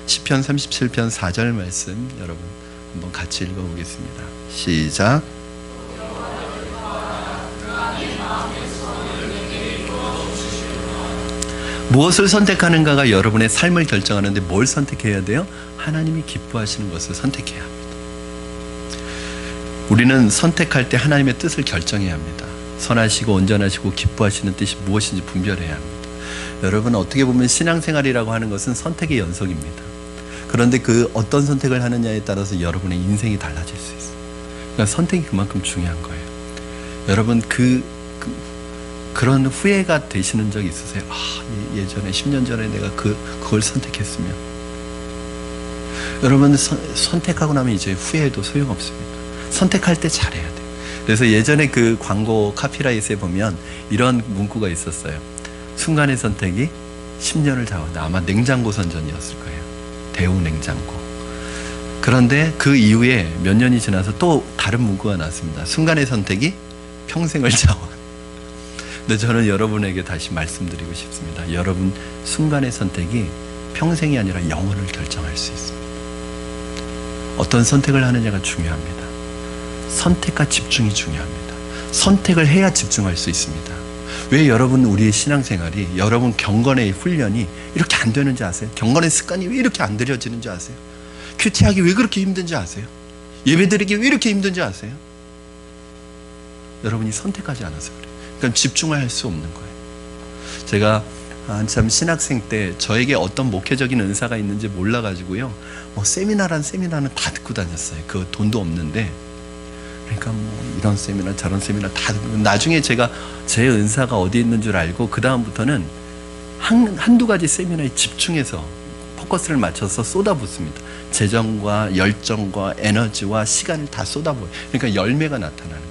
시편 37편 4절 말씀 여러분 한번 같이 읽어보겠습니다. 시작. 무엇을 선택하는가가 여러분의 삶을 결정하는데 뭘 선택해야 돼요? 하나님이 기뻐하시는 것을 선택해야 합니다. 우리는 선택할 때 하나님의 뜻을 결정해야 합니다. 선하시고 온전하시고 기뻐하시는 뜻이 무엇인지 분별해야 합니다. 여러분, 어떻게 보면 신앙생활이라고 하는 것은 선택의 연속입니다. 그런데 그 어떤 선택을 하느냐에 따라서 여러분의 인생이 달라질 수 있어요. 그러니까 선택이 그만큼 중요한 거예요. 여러분, 그런 후회가 되시는 적 있으세요? 예전에 10년 전에 내가 그걸 선택했으면. 여러분, 선택하고 나면 이제 후회해도 소용없습니다. 선택할 때 잘해야 돼요. 그래서 예전에 그 광고 카피라이트에 보면 이런 문구가 있었어요. 순간의 선택이 10년을 잡았다. 아마 냉장고 선전이었을 거예요. 대우 냉장고. 그런데 그 이후에 몇 년이 지나서 또 다른 문구가 나왔습니다. 순간의 선택이 평생을 자원. 근데 저는 여러분에게 다시 말씀드리고 싶습니다. 여러분, 순간의 선택이 평생이 아니라 영혼을 결정할 수 있습니다. 어떤 선택을 하느냐가 중요합니다. 선택과 집중이 중요합니다. 선택을 해야 집중할 수 있습니다. 왜 여러분 우리의 신앙생활이, 여러분 경건의 훈련이 이렇게 안 되는지 아세요? 경건의 습관이 왜 이렇게 안 들여지는지 아세요? 큐티하기 왜 그렇게 힘든지 아세요? 예배드리기 왜 이렇게 힘든지 아세요? 여러분이 선택하지 않아서 그래요. 그러니까 집중을 할 수 없는 거예요. 제가 한참 신학생 때 저에게 어떤 목회적인 은사가 있는지 몰라가지고요, 세미나란 세미나는 다 듣고 다녔어요. 그 돈도 없는데. 그러니까 이런 세미나 저런 세미나 다 듣고, 나중에 제가 제 은사가 어디 있는 줄 알고 그 다음부터는 한두 가지 세미나에 집중해서 포커스를 맞춰서 쏟아붓습니다. 재정과 열정과 에너지와 시간을 다 쏟아부어요. 그러니까 열매가 나타나는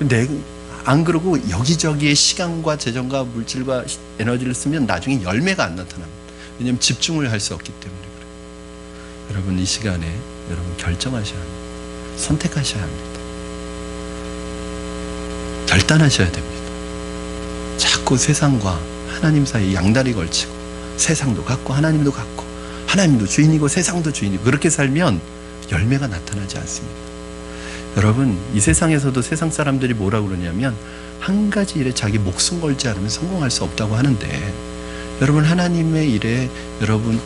거예요. 안 그러고 여기저기에 시간과 재정과 물질과 에너지를 쓰면 나중에 열매가 안 나타납니다. 왜냐하면 집중을 할 수 없기 때문에 그래요. 여러분, 이 시간에 여러분 결정하셔야 합니다. 선택하셔야 합니다. 결단하셔야 됩니다. 자꾸 세상과 하나님 사이에 양다리 걸치고 세상도 갖고 하나님도 갖고 하나님도 주인이고 세상도 주인이고 그렇게 살면 열매가 나타나지 않습니다. 여러분, 이 세상에서도 세상 사람들이 뭐라 그러냐면 한 가지 일에 자기 목숨 걸지 않으면 성공할 수 없다고 하는데, 여러분 하나님의 일에 여러분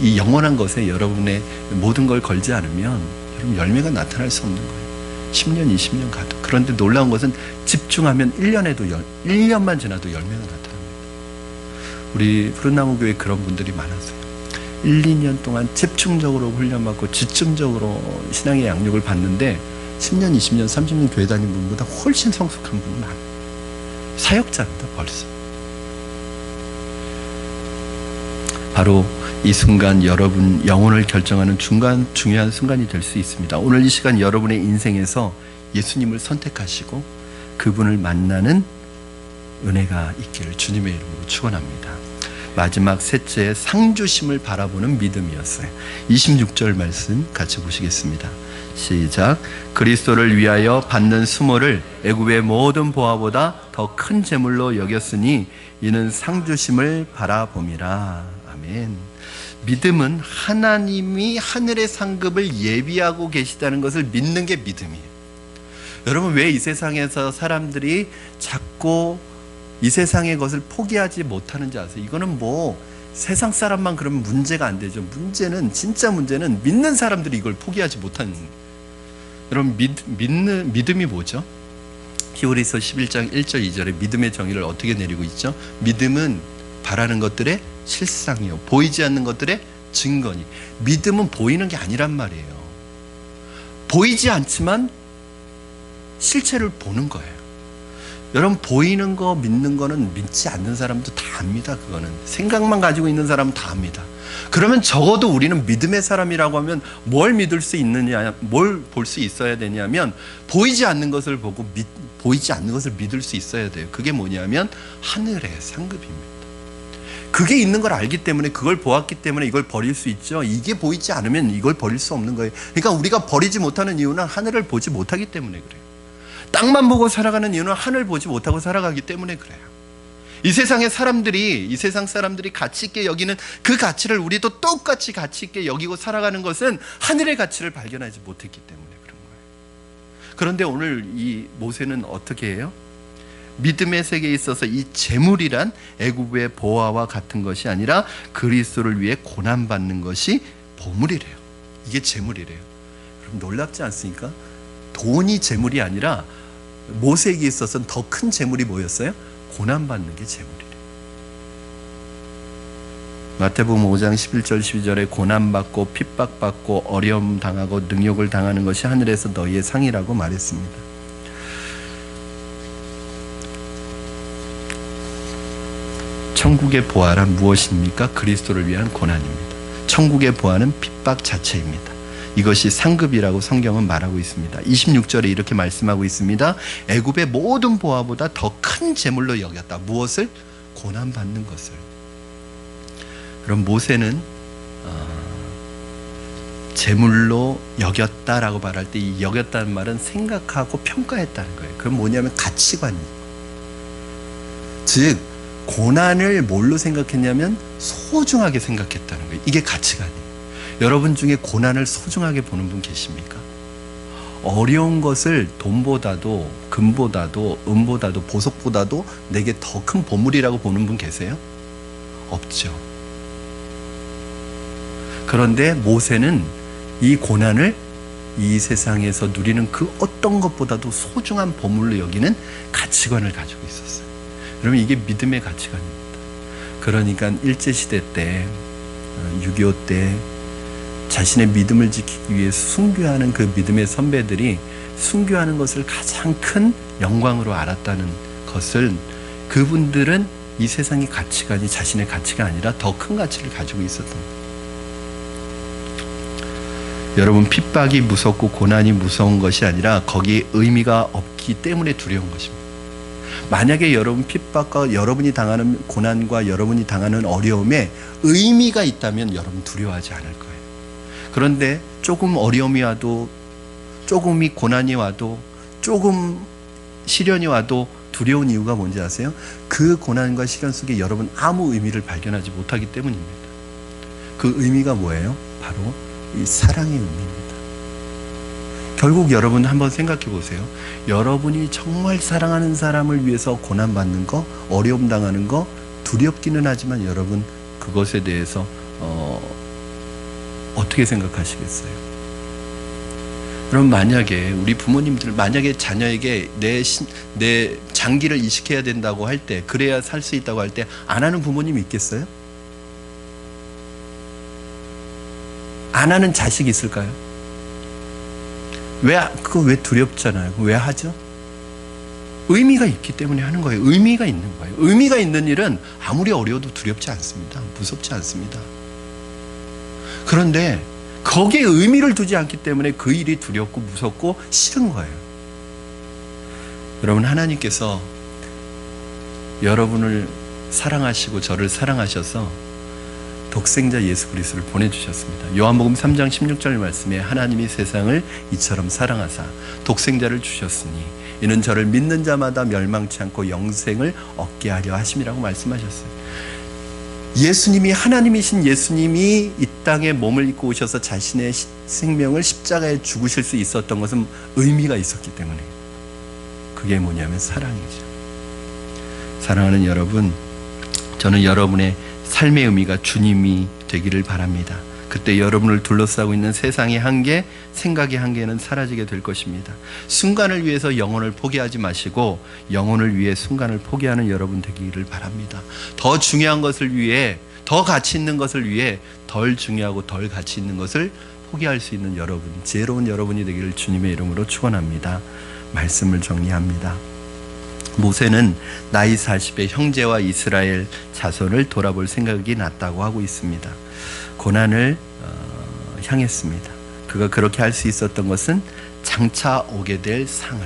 이 영원한 것에 여러분의 모든 걸 걸지 않으면 여러분 열매가 나타날 수 없는 거예요. 10년, 20년 가도. 그런데 놀라운 것은 집중하면 1년만 지나도 열매가 나타납니다. 우리 푸른나무교회 그런 분들이 많았어요. 1, 2년 동안 집중적으로 훈련받고 집중적으로 신앙의 양육을 받는데 10년, 20년, 30년 교회 다닌 분보다 훨씬 성숙한 분은 많아요. 사역자입니다, 벌써. 바로 이 순간 여러분 영혼을 결정하는 중요한 순간이 될 수 있습니다. 오늘 이 시간 여러분의 인생에서 예수님을 선택하시고 그분을 만나는 은혜가 있기를 주님의 이름으로 축원합니다. 마지막 셋째, 상주심을 바라보는 믿음이었어요. 26절 말씀 같이 보시겠습니다. 시작. 그리스도를 위하여 받는 수모를 애굽의 모든 보화보다 더 큰 재물로 여겼으니 이는 상주심을 바라봄이라. 아멘. 믿음은 하나님이 하늘의 상급을 예비하고 계시다는 것을 믿는 게 믿음이에요. 여러분, 왜 이 세상에서 사람들이 자꾸 이 세상의 것을 포기하지 못하는지 아세요? 이거는 뭐 세상 사람만 그러면 문제가 안 되죠. 진짜 문제는 믿는 사람들이 이걸 포기하지 못하는 거예요. 여러분, 믿음이 뭐죠? 히브리서 11장 1절 2절에 믿음의 정의를 어떻게 내리고 있죠? 믿음은 바라는 것들의 실상이요, 보이지 않는 것들의 증거니. 믿음은 보이는 게 아니란 말이에요. 보이지 않지만 실체를 보는 거예요. 여러분, 보이는 거 믿는 거는 믿지 않는 사람도 다 압니다. 그거는 생각만 가지고 있는 사람은 다 압니다. 그러면 적어도 우리는 믿음의 사람이라고 하면 뭘 믿을 수 있느냐, 뭘 볼 수 있어야 되냐면 보이지 않는 것을 보고 보이지 않는 것을 믿을 수 있어야 돼요. 그게 뭐냐면 하늘의 상급입니다. 그게 있는 걸 알기 때문에, 그걸 보았기 때문에 이걸 버릴 수 있죠. 이게 보이지 않으면 이걸 버릴 수 없는 거예요. 그러니까 우리가 버리지 못하는 이유는 하늘을 보지 못하기 때문에 그래요. 땅만 보고 살아가는 이유는 하늘 보지 못하고 살아가기 때문에 그래요. 이 세상 사람들이 가치 있게 여기는 그 가치를 우리도 똑같이 가치 있게 여기고 살아가는 것은 하늘의 가치를 발견하지 못했기 때문에 그런 거예요. 그런데 오늘 이 모세는 어떻게 해요? 믿음의 세계에 있어서 이 재물이란 애굽의 보화와 같은 것이 아니라 그리스도를 위해 고난받는 것이 보물이래요. 이게 재물이래요. 그럼 놀랍지 않습니까? 돈이 재물이 아니라 모세에게 있어서는 더 큰 재물이 뭐였어요? 고난받는 게 재물이래요. 마태복음 5장 11절 12절에 고난받고 핍박받고 어려움 당하고 능욕을 당하는 것이 하늘에서 너희의 상이라고 말했습니다. 천국의 보화란 무엇입니까? 그리스도를 위한 고난입니다. 천국의 보화는 핍박 자체입니다. 이것이 상급이라고 성경은 말하고 있습니다. 26절에 이렇게 말씀하고 있습니다. 애굽의 모든 보화보다 더 큰 재물로 여겼다. 무엇을? 고난받는 것을. 그럼 모세는 재물로 여겼다라고 말할 때 이 여겼다는 말은 생각하고 평가했다는 거예요. 그럼 뭐냐면 가치관이. 즉 고난을 뭘로 생각했냐면 소중하게 생각했다는 거예요. 이게 가치관이에요. 여러분 중에 고난을 소중하게 보는 분 계십니까? 어려운 것을 돈보다도 금보다도 은보다도 보석보다도 내게 더 큰 보물이라고 보는 분 계세요? 없죠. 그런데 모세는 이 고난을 이 세상에서 누리는 그 어떤 것보다도 소중한 보물로 여기는 가치관을 가지고 있었어요. 여러분, 이게 믿음의 가치관입니다. 그러니까 일제시대 때 6.25 때 자신의 믿음을 지키기 위해 순교하는 그 믿음의 선배들이 순교하는 것을 가장 큰 영광으로 알았다는 것을, 그분들은 이 세상의 가치관이 자신의 가치가 아니라 더 큰 가치를 가지고 있었던 거예요. 여러분, 핍박이 무섭고 고난이 무서운 것이 아니라 거기에 의미가 없기 때문에 두려운 것입니다. 만약에 여러분 핍박과 여러분이 당하는 고난과 여러분이 당하는 어려움에 의미가 있다면 여러분 두려워하지 않을 거예요. 그런데 조금 어려움이 와도, 조금이 고난이 와도, 조금 시련이 와도 두려운 이유가 뭔지 아세요? 그 고난과 시련 속에 여러분 아무 의미를 발견하지 못하기 때문입니다. 그 의미가 뭐예요? 바로 이 사랑의 의미입니다. 결국 여러분 한번 생각해 보세요. 여러분이 정말 사랑하는 사람을 위해서 고난받는 거, 어려움 당하는 거 두렵기는 하지만 여러분 그것에 대해서 어떻게 생각하시겠어요? 그럼 만약에 우리 부모님들, 만약에 자녀에게 내 장기를 이식해야 된다고 할 때, 그래야 살 수 있다고 할 때 안 하는 부모님이 있겠어요? 안 하는 자식이 있을까요? 그거 왜 두렵잖아요. 왜 하죠? 의미가 있기 때문에 하는 거예요. 의미가 있는 거예요. 의미가 있는 일은 아무리 어려워도 두렵지 않습니다. 무섭지 않습니다. 그런데 거기에 의미를 두지 않기 때문에 그 일이 두렵고 무섭고 싫은 거예요. 여러분, 하나님께서 여러분을 사랑하시고 저를 사랑하셔서 독생자 예수 그리스도를 보내주셨습니다. 요한복음 3장 16절 말씀에 하나님이 세상을 이처럼 사랑하사 독생자를 주셨으니 이는 저를 믿는 자마다 멸망치 않고 영생을 얻게 하려 하심이라고 말씀하셨어요. 예수님이, 하나님이신 예수님이 이 땅에 몸을 입고 오셔서 자신의 생명을 십자가에 죽으실 수 있었던 것은 의미가 있었기 때문에, 그게 뭐냐면 사랑이죠. 사랑하는 여러분, 저는 여러분의 삶의 의미가 주님이 되기를 바랍니다. 그때 여러분을 둘러싸고 있는 세상의 한계, 생각의 한계는 사라지게 될 것입니다. 순간을 위해서 영혼을 포기하지 마시고 영혼을 위해 순간을 포기하는 여러분 되기를 바랍니다. 더 중요한 것을 위해, 더 가치 있는 것을 위해 덜 중요하고 덜 가치 있는 것을 포기할 수 있는 여러분, 지혜로운 여러분이 되기를 주님의 이름으로 축원합니다. 말씀을 정리합니다. 모세는 나이 40에 형제와 이스라엘 자손을 돌아볼 생각이 났다고 하고 있습니다. 고난을 향했습니다. 그가 그렇게 할 수 있었던 것은 장차 오게 될 상을,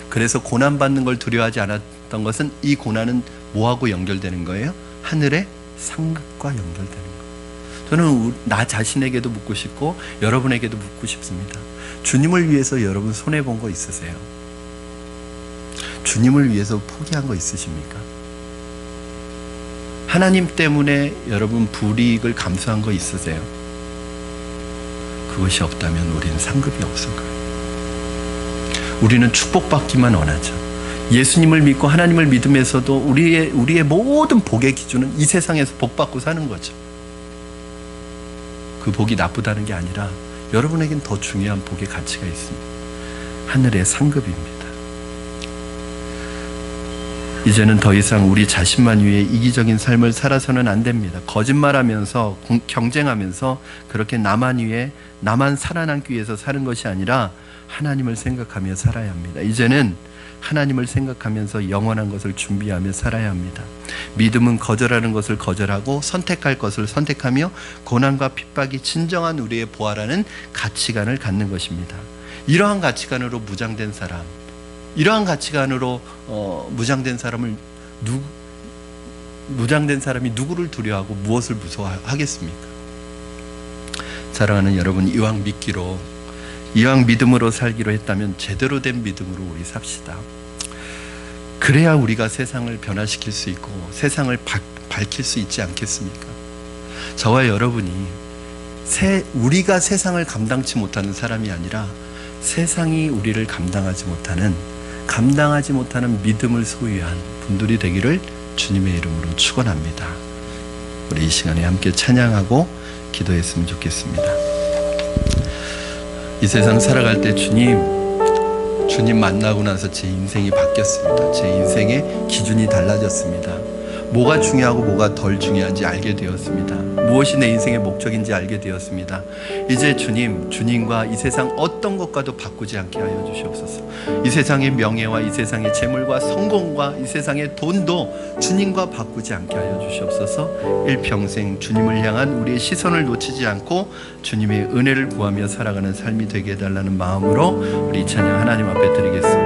그래서 고난받는 걸 두려워하지 않았던 것은 이 고난은 뭐하고 연결되는 거예요? 하늘의 상급과 연결되는 거예요. 저는 나 자신에게도 묻고 싶고 여러분에게도 묻고 싶습니다. 주님을 위해서 여러분 손해본 거 있으세요? 주님을 위해서 포기한 거 있으십니까? 하나님 때문에 여러분 불이익을 감수한 거 있으세요? 그것이 없다면 우리는 상급이 없을 거예요. 우리는 축복받기만 원하죠. 예수님을 믿고 하나님을 믿으면서도 우리의 모든 복의 기준은 이 세상에서 복받고 사는 거죠. 그 복이 나쁘다는 게 아니라 여러분에겐 더 중요한 복의 가치가 있습니다. 하늘의 상급입니다. 이제는 더 이상 우리 자신만 위해 이기적인 삶을 살아서는 안 됩니다. 거짓말하면서 경쟁하면서 그렇게 나만 위해, 나만 살아남기 위해서 사는 것이 아니라 하나님을 생각하며 살아야 합니다. 이제는 하나님을 생각하면서 영원한 것을 준비하며 살아야 합니다. 믿음은 거절하는 것을 거절하고 선택할 것을 선택하며 고난과 핍박이 진정한 우리의 보화라는 가치관을 갖는 것입니다. 이러한 가치관으로 무장된 사람, 이러한 가치관으로 무장된 사람이 누구를 두려워하고 무엇을 무서워하겠습니까? 사랑하는 여러분, 이왕 믿음으로 살기로 했다면 제대로 된 믿음으로 우리 삽시다. 그래야 우리가 세상을 변화시킬 수 있고 세상을 밝힐 수 있지 않겠습니까? 저와 여러분이 우리가 세상을 감당치 못하는 사람이 아니라 세상이 우리를 감당하지 못하는 믿음을 소유한 분들이 되기를 주님의 이름으로 축원합니다. 우리 이 시간에 함께 찬양하고 기도했으면 좋겠습니다. 이 세상 살아갈 때 주님 만나고 나서 제 인생이 바뀌었습니다. 제 인생의 기준이 달라졌습니다. 뭐가 중요하고 뭐가 덜 중요한지 알게 되었습니다. 무엇이 내 인생의 목적인지 알게 되었습니다. 이제 주님과 이 세상 어떤 것과도 바꾸지 않게 하여 주시옵소서. 이 세상의 명예와 이 세상의 재물과 성공과 이 세상의 돈도 주님과 바꾸지 않게 하여 주시옵소서. 일평생 주님을 향한 우리의 시선을 놓치지 않고 주님의 은혜를 구하며 살아가는 삶이 되게 해달라는 마음으로 우리 찬양 하나님 앞에 드리겠습니다.